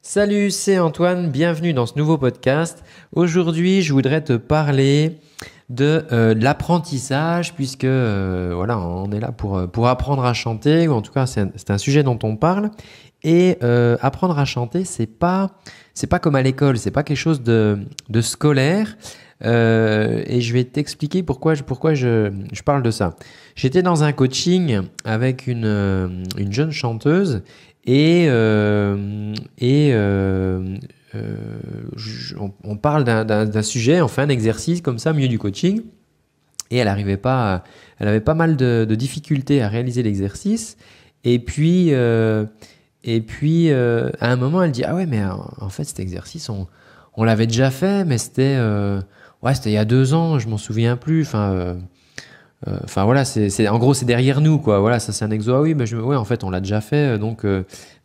Salut, c'est Antoine, bienvenue dans ce nouveau podcast. Aujourd'hui, je voudrais te parler de l'apprentissage puisque voilà, on est là pour apprendre à chanter, ou en tout cas c'est un sujet dont on parle. Et apprendre à chanter, c'est pas comme à l'école, c'est pas quelque chose de scolaire. Et je vais t'expliquer pourquoi je parle de ça. J'étais dans un coaching avec une jeune chanteuse et, on parle d'un sujet, on fait un exercice comme ça au milieu du coaching et elle avait pas mal de difficultés à réaliser l'exercice et puis à un moment elle dit ah ouais mais en fait cet exercice on l'avait déjà fait mais c'était il y a 2 ans, je m'en souviens plus. Enfin voilà, en gros c'est derrière nous quoi. Voilà, ça c'est un exo. Ah oui, mais ouais, en fait on l'a déjà fait, donc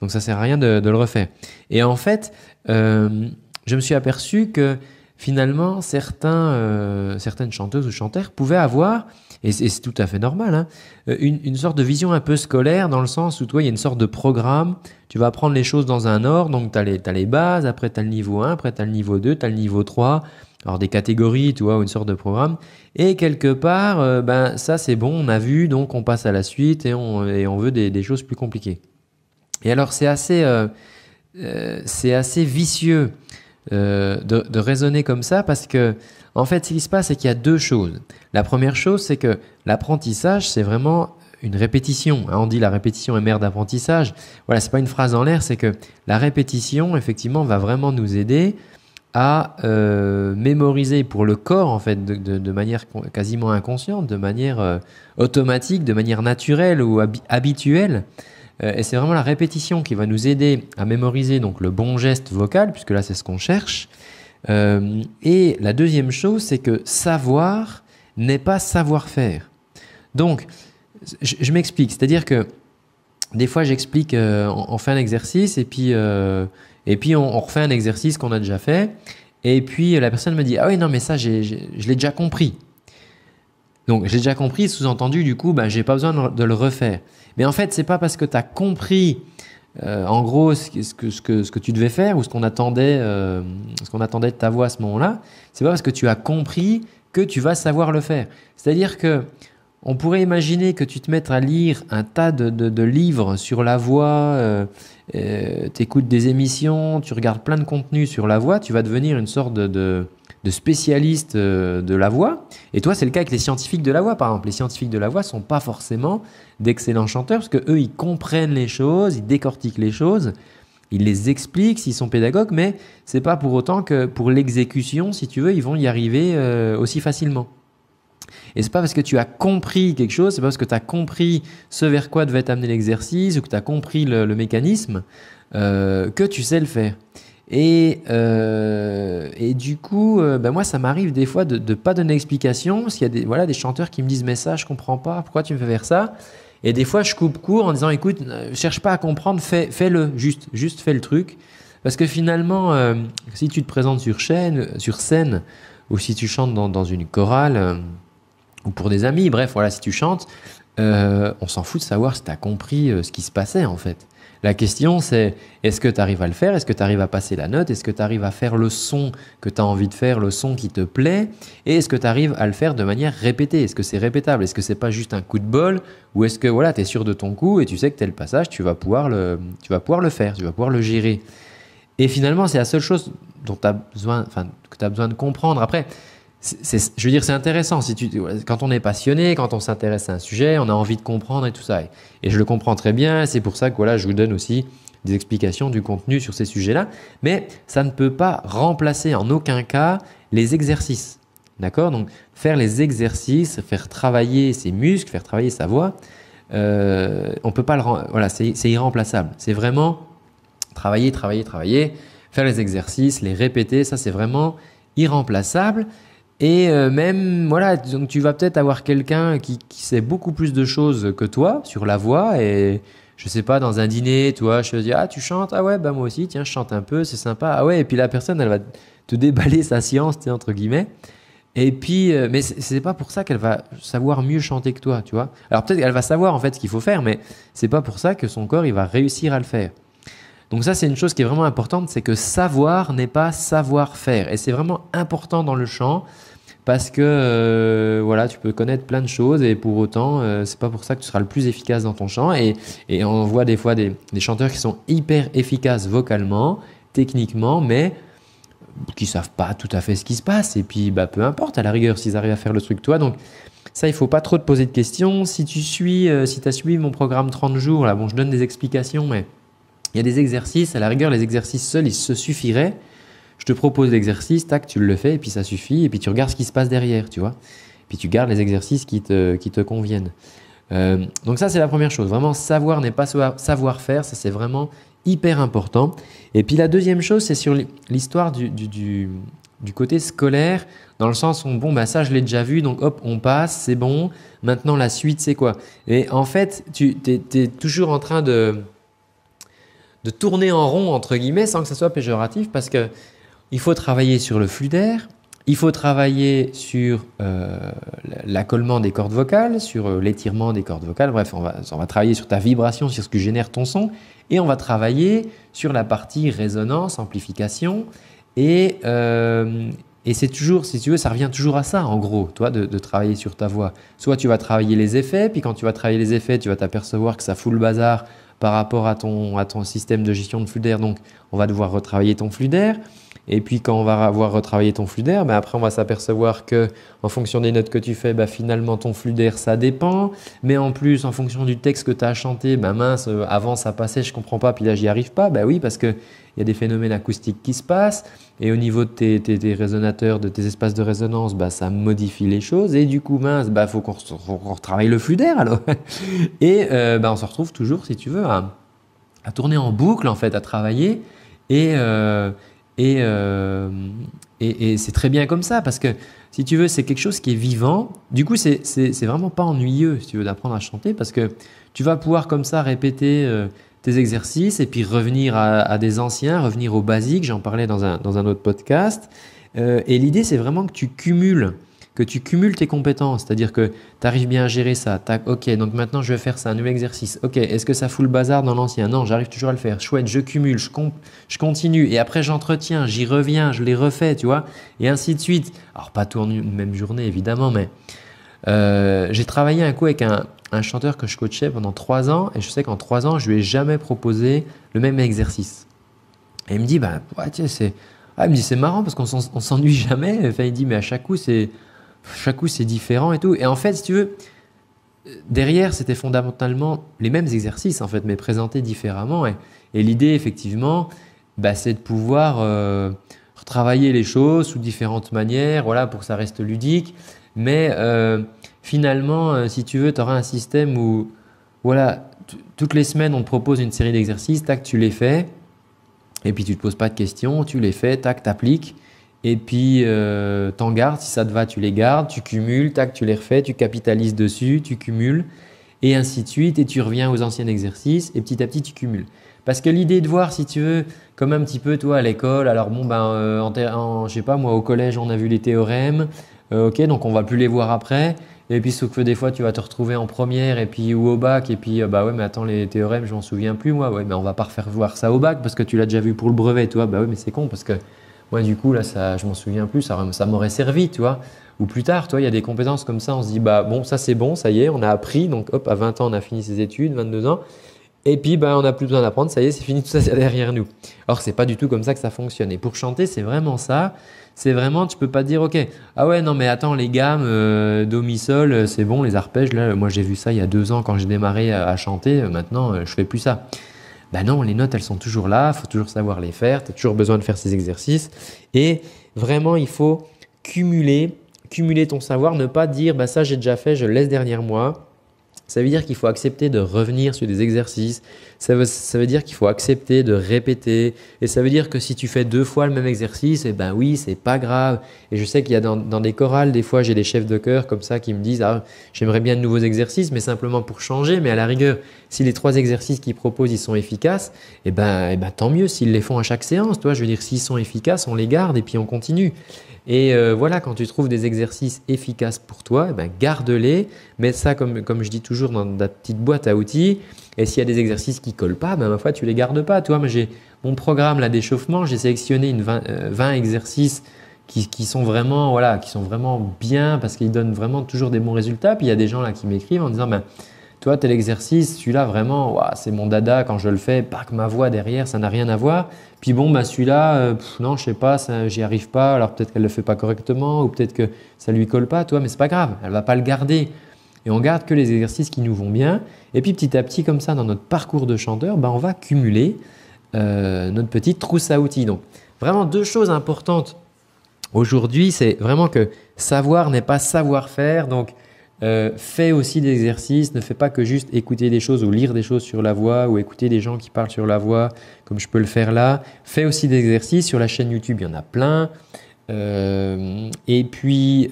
ça sert à rien de le refaire. Et en fait, je me suis aperçu que finalement certaines chanteuses ou chanteurs pouvaient avoir, et c'est tout à fait normal, hein, une sorte de vision un peu scolaire dans le sens où toi il y a une sorte de programme. Tu vas apprendre les choses dans un ordre, donc t'as les bases, après t'as le niveau 1, après t'as le niveau 2, t'as le niveau 3. Alors des catégories, tu vois, ou une sorte de programme. Et quelque part, ça c'est bon, on a vu, donc on passe à la suite et on veut des choses plus compliquées. Et alors c'est assez vicieux de raisonner comme ça parce que en fait, ce qui se passe, c'est qu'il y a deux choses. La première chose, c'est que l'apprentissage, c'est vraiment une répétition. On dit la répétition est mère d'apprentissage. Voilà, c'est pas une phrase en l'air, c'est que la répétition, effectivement, va vraiment nous aider à mémoriser pour le corps en fait de manière quasiment inconsciente, de manière automatique, de manière naturelle ou habituelle. Et c'est vraiment la répétition qui va nous aider à mémoriser donc le bon geste vocal, puisque là c'est ce qu'on cherche. Et la deuxième chose, c'est que savoir n'est pas savoir-faire. Donc, je m'explique, c'est-à-dire que des fois j'explique, on fait un exercice et puis on refait un exercice qu'on a déjà fait. Et puis la personne me dit ah oui non mais ça je l'ai déjà compris. Donc je l'ai déjà compris, sous-entendu du coup j'ai pas besoin de le refaire. Mais en fait c'est pas parce que tu as compris en gros ce que tu devais faire ou ce qu'on attendait de ta voix à ce moment-là, c'est pas parce que tu as compris que tu vas savoir le faire. C'est-à-dire que on pourrait imaginer que tu te mettes à lire un tas de livres sur la voix, tu écoutes des émissions, tu regardes plein de contenus sur la voix, tu vas devenir une sorte de spécialiste de la voix. Et toi, c'est le cas avec les scientifiques de la voix, par exemple. Les scientifiques de la voix ne sont pas forcément d'excellents chanteurs parce qu'eux, ils comprennent les choses, ils décortiquent les choses, ils les expliquent s'ils sont pédagogues, mais ce n'est pas pour autant que pour l'exécution, si tu veux, ils vont y arriver aussi facilement. Et c'est pas parce que tu as compris quelque chose, c'est pas parce que tu as compris ce vers quoi devait t'amener l'exercice ou que tu as compris le mécanisme que tu sais le faire. Et du coup, moi, ça m'arrive des fois de pas donner d'explication parce qu'il y a des chanteurs qui me disent mais ça, je comprends pas, pourquoi tu me fais faire ça? Et des fois, je coupe court en disant écoute, cherche pas à comprendre, fais-le, juste fais le truc. Parce que finalement, si tu te présentes sur scène ou si tu chantes dans une chorale, ou pour des amis, bref, voilà, si tu chantes, on s'en fout de savoir si tu as compris ce qui se passait en fait. La question c'est, est-ce que tu arrives à le faire? Est-ce que tu arrives à passer la note? Est-ce que tu arrives à faire le son que tu as envie de faire, le son qui te plaît? Et est-ce que tu arrives à le faire de manière répétée? Est-ce que c'est répétable? Est-ce que c'est pas juste un coup de bol? Ou est-ce que voilà, tu es sûr de ton coup et tu sais que tel passage, tu vas pouvoir le faire, tu vas pouvoir le gérer? Et finalement, c'est la seule chose dont que tu as besoin de comprendre. Après, je veux dire, c'est intéressant. Quand on est passionné, quand on s'intéresse à un sujet, on a envie de comprendre et tout ça. Et je le comprends très bien. C'est pour ça que voilà, je vous donne aussi des explications, du contenu sur ces sujets-là. Mais ça ne peut pas remplacer en aucun cas les exercices. D'accord? Donc, faire les exercices, faire travailler ses muscles, faire travailler sa voix, on peut pas voilà, c'est irremplaçable. C'est vraiment travailler, faire les exercices, les répéter. Ça, c'est vraiment irremplaçable. Et même, voilà, donc tu vas peut-être avoir quelqu'un qui sait beaucoup plus de choses que toi sur la voix. Et je sais pas, dans un dîner, toi, je te dis, ah, tu chantes? Ah ouais, bah moi aussi, tiens, je chante un peu, c'est sympa. Ah ouais, et puis la personne, elle va te déballer sa science, tu sais, entre guillemets. Et puis, mais c'est pas pour ça qu'elle va savoir mieux chanter que toi, tu vois. Alors peut-être qu'elle va savoir en fait ce qu'il faut faire, mais c'est pas pour ça que son corps, il va réussir à le faire. Donc ça, c'est une chose qui est vraiment importante, c'est que savoir n'est pas savoir-faire. Et c'est vraiment important dans le chant parce que voilà, tu peux connaître plein de choses et pour autant, c'est pas pour ça que tu seras le plus efficace dans ton chant. Et on voit des fois des chanteurs qui sont hyper efficaces vocalement, techniquement, mais qui savent pas tout à fait ce qui se passe. Et puis, bah, peu importe, à la rigueur, s'ils arrivent à faire le truc toi. Donc ça, il faut pas trop te poser de questions. Si tu as suivi mon programme 30 jours, là, bon, je donne des explications, mais il y a des exercices, à la rigueur, les exercices seuls, ils se suffiraient. Je te propose l'exercice, tac, tu le fais, et puis ça suffit, et puis tu regardes ce qui se passe derrière, tu vois. Puis tu gardes les exercices qui te conviennent. Donc ça, c'est la première chose. Vraiment, savoir n'est pas savoir-faire, ça c'est vraiment hyper important. Et puis la deuxième chose, c'est sur l'histoire du côté scolaire, dans le sens où, bon, bah ça, je l'ai déjà vu, donc hop, on passe, c'est bon. Maintenant, la suite, c'est quoi? Et en fait, tu es toujours en train de tourner en rond, entre guillemets, sans que ça soit péjoratif, parce que il faut travailler sur le flux d'air, il faut travailler sur l'accollement des cordes vocales, sur l'étirement des cordes vocales. Bref, on va travailler sur ta vibration, sur ce que génère ton son. Et on va travailler sur la partie résonance, amplification. Et c'est toujours, si tu veux, ça revient toujours à ça, en gros, toi, de travailler sur ta voix. Soit tu vas travailler les effets, puis quand tu vas travailler les effets, tu vas t'apercevoir que ça fout le bazar par rapport à ton système de gestion de flux d'air. Donc, on va devoir retravailler ton flux d'air. Et puis, quand on va avoir retravaillé ton flux d'air, ben après, on va s'apercevoir que en fonction des notes que tu fais, ben finalement, ton flux d'air, ça dépend. Mais en plus, en fonction du texte que tu as chanté, ben mince, avant, ça passait, je ne comprends pas, puis là, j'y arrive pas. Ben oui, parce qu'il y a des phénomènes acoustiques qui se passent. Et au niveau de tes résonateurs, de tes espaces de résonance, ben, ça modifie les choses. Et du coup, mince, ben, faut qu'on retravaille le flux d'air alors. Et ben, on se retrouve toujours, si tu veux, à tourner en boucle, en fait, à travailler. Et c'est très bien comme ça parce que si tu veux, c'est quelque chose qui est vivant. Du coup, c'est vraiment pas ennuyeux si tu veux d'apprendre à chanter parce que tu vas pouvoir comme ça répéter tes exercices et puis revenir à des anciens, revenir aux basiques. J'en parlais dans un autre podcast. Et l'idée, c'est vraiment que tu cumules tes compétences, c'est-à-dire que tu arrives bien à gérer ça. Tac, ok, donc maintenant je vais faire ça, un nouvel exercice. Ok, est-ce que ça fout le bazar dans l'ancien? Non, j'arrive toujours à le faire. Chouette, je cumule, je continue et après j'entretiens, j'y reviens, je les refais, tu vois, et ainsi de suite. Alors pas tout en une même journée évidemment, mais j'ai travaillé un coup avec un chanteur que je coachais pendant 3 ans et je sais qu'en 3 ans, je lui ai jamais proposé le même exercice. Et il me dit, bah, ouais, tu sais, il me dit, c'est marrant parce qu'on s'ennuie jamais. Enfin, il dit, mais à chaque coup, c'est différent et tout. Et en fait, si tu veux, derrière, c'était fondamentalement les mêmes exercices, en fait, mais présentés différemment. Et l'idée, effectivement, bah, c'est de pouvoir retravailler les choses sous différentes manières, voilà, pour que ça reste ludique. Mais finalement, si tu veux, tu auras un système où, voilà, toutes les semaines, on te propose une série d'exercices, tac, tu les fais. Et puis, tu ne te poses pas de questions, tu les fais, tac, t'appliques. Et puis, t'en gardes, si ça te va, tu les gardes, tu cumules, tac, tu les refais, tu capitalises dessus, tu cumules, et ainsi de suite, et tu reviens aux anciens exercices, et petit à petit, tu cumules. Parce que l'idée de voir, si tu veux, comme un petit peu, toi, à l'école, alors bon, je sais pas, moi, au collège, on a vu les théorèmes, ok, donc on va plus les voir après, et puis sauf que des fois, tu vas te retrouver en première, et puis ou au bac, et puis, bah ouais, mais attends, les théorèmes, je m'en souviens plus, moi, ouais, mais on va pas refaire voir ça au bac, parce que tu l'as déjà vu pour le brevet, toi, bah ouais, mais c'est con, parce que moi, du coup, là, je m'en souviens plus, ça m'aurait servi, tu vois. Ou plus tard, toi, il y a des compétences comme ça, on se dit, bah bon, ça c'est bon, ça y est, on a appris, donc hop, à 20 ans, on a fini ses études, 22 ans, et puis bah, on n'a plus besoin d'apprendre, ça y est, c'est fini, tout ça, c'est derrière nous. Or, c'est pas du tout comme ça que ça fonctionne. Et pour chanter, c'est vraiment ça. C'est vraiment, tu peux pas te dire, ok, ah ouais, non, mais attends, les gammes, do, mi, sol, c'est bon, les arpèges, là, moi j'ai vu ça il y a 2 ans quand j'ai démarré à chanter, maintenant, je fais plus ça. Ben non, les notes, elles sont toujours là, il faut toujours savoir les faire, tu as toujours besoin de faire ces exercices. Et vraiment, il faut cumuler ton savoir, ne pas dire bah ça j'ai déjà fait, je le laisse derrière moi. Ça veut dire qu'il faut accepter de revenir sur des exercices, ça veut dire qu'il faut accepter de répéter et ça veut dire que si tu fais 2 fois le même exercice, eh ben oui, c'est pas grave. Et je sais qu'il y a dans des chorales, des fois j'ai des chefs de chœur comme ça qui me disent ah, j'aimerais bien de nouveaux exercices mais simplement pour changer, mais à la rigueur, si les 3 exercices qu'ils proposent ils sont efficaces, eh ben tant mieux s'ils les font à chaque séance, toi, je veux dire s'ils sont efficaces, on les garde et puis on continue. Et voilà, quand tu trouves des exercices efficaces pour toi, eh ben garde-les, mets ça comme je dis toujours toujours dans ta petite boîte à outils. Et s'il y a des exercices qui ne collent pas, ma foi, tu ne les gardes pas. Toi, moi, j'ai mon programme là, d'échauffement, j'ai sélectionné 20 exercices qui sont vraiment, voilà, qui sont vraiment bien parce qu'ils donnent vraiment toujours des bons résultats. Puis il y a des gens là qui m'écrivent en disant ben, toi, tel exercice, celui-là vraiment, ouah, c'est mon dada quand je le fais, pas que ma voix derrière, ça n'a rien à voir. Puis bon, bah, celui-là, non, je sais pas, j'y arrive pas. Alors peut-être qu'elle le fait pas correctement ou peut-être que ça lui colle pas, toi, mais c'est pas grave, elle va pas le garder. Et on garde que les exercices qui nous vont bien. Et puis petit à petit, comme ça, dans notre parcours de chanteur, bah, on va cumuler notre petite trousse à outils. Donc vraiment deux choses importantes aujourd'hui, c'est vraiment que savoir n'est pas savoir-faire. Donc fais aussi des exercices, ne fais pas que juste écouter des choses ou lire des choses sur la voix ou écouter des gens qui parlent sur la voix comme je peux le faire là. Fais aussi des exercices sur la chaîne YouTube, il y en a plein. Et puis,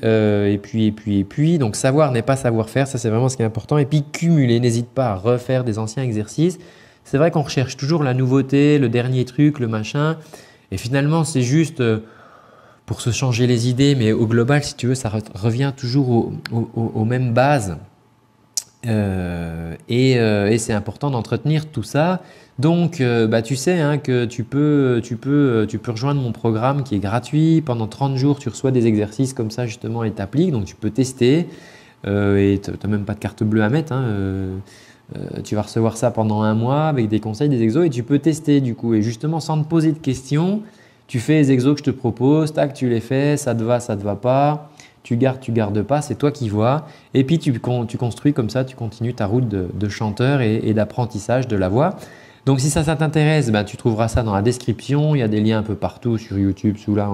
donc savoir n'est pas savoir-faire, ça c'est vraiment ce qui est important. Et puis cumuler, n'hésite pas à refaire des anciens exercices. C'est vrai qu'on recherche toujours la nouveauté, le dernier truc, le machin. Et finalement, c'est juste pour se changer les idées, mais au global, si tu veux, ça revient toujours aux mêmes bases. Et c'est important d'entretenir tout ça. Donc, bah, tu sais hein, que tu peux rejoindre mon programme qui est gratuit. Pendant 30 jours, tu reçois des exercices comme ça justement et t'appliques. Donc, tu peux tester et tu n'as même pas de carte bleue à mettre. Hein, tu vas recevoir ça pendant un mois avec des conseils, des exos et tu peux tester du coup. Et justement, sans te poser de questions, tu fais les exos que je te propose, tac, tu les fais, ça te va pas. Tu gardes pas, c'est toi qui vois. Et puis, tu construis comme ça, tu continues ta route de chanteur et d'apprentissage de la voix. Donc, si ça t'intéresse, ben, tu trouveras ça dans la description. Il y a des liens un peu partout sur YouTube, sous là,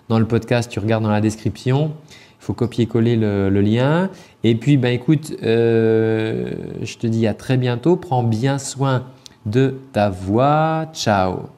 dans le podcast, tu regardes dans la description. Il faut copier-coller le lien. Et puis, ben, écoute, je te dis à très bientôt. Prends bien soin de ta voix. Ciao.